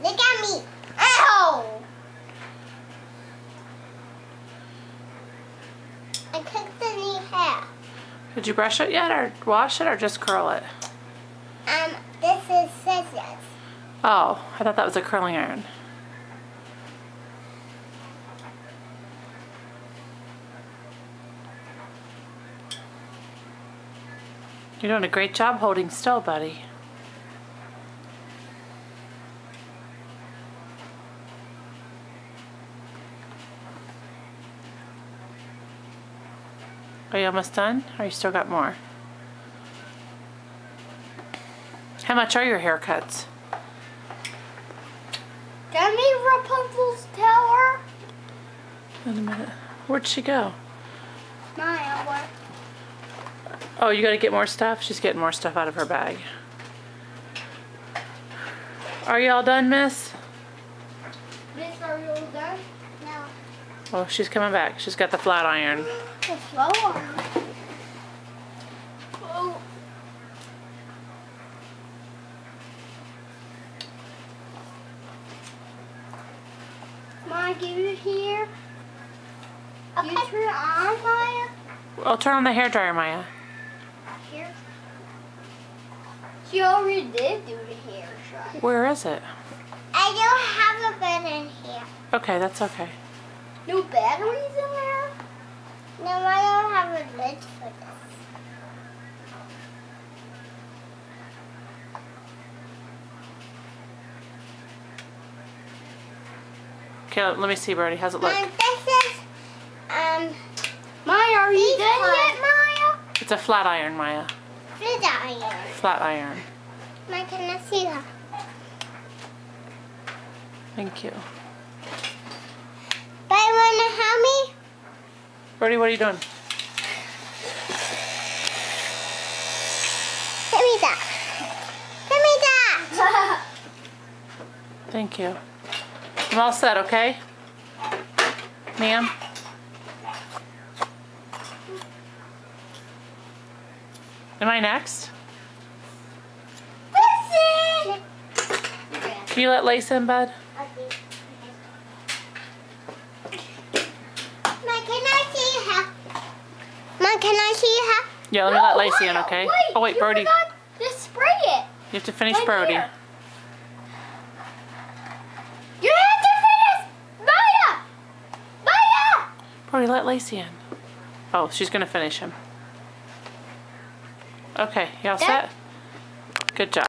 Look at me. Ow! I took the new hair. Did you brush it yet, or wash it, or just curl it? This is scissors. Oh, I thought that was a curling iron. You're doing a great job holding still, buddy. Are you almost done? Or you still got more? How much are your haircuts? Can me Rapunzel's tell her? Wait a minute. Where'd she go? Maya, what? Oh, you gotta get more stuff? She's getting more stuff out of her bag. Are you all done, miss? Miss, are you all done? No. Oh, she's coming back. She's got the flat iron. The floor. Oh. Maya, give it here. Okay. You turn it on, Maya? Oh, turn on the hairdryer, Maya. Here. She already did do the hair dry. Where is it? I don't have a bed in here. Okay, that's okay. No batteries in there? No, I don't have a lid for this. Okay, let me see, Birdie. How's it look? This is, Maya, are you done yet, Maya? It's a flat iron, Maya. Flat iron. Flat iron. Maya, can I see that? Thank you. But you wanna help me? Birdie, what are you doing? Give me that. Give me that. Thank you. I'm all set, okay? Ma'am? Am I next? Listen. Can you let Lace in, bud? Okay. Maya, can I see her? Maya, can I see her? Yeah, let me let Lacey in, okay? Oh, wait, you Birdie. forgot to spray it. You have to finish Right Birdie. here. You have to finish! Maya! Maya! Birdie, let Lacey in. Oh, she's gonna finish him. Okay, you all set? Good job.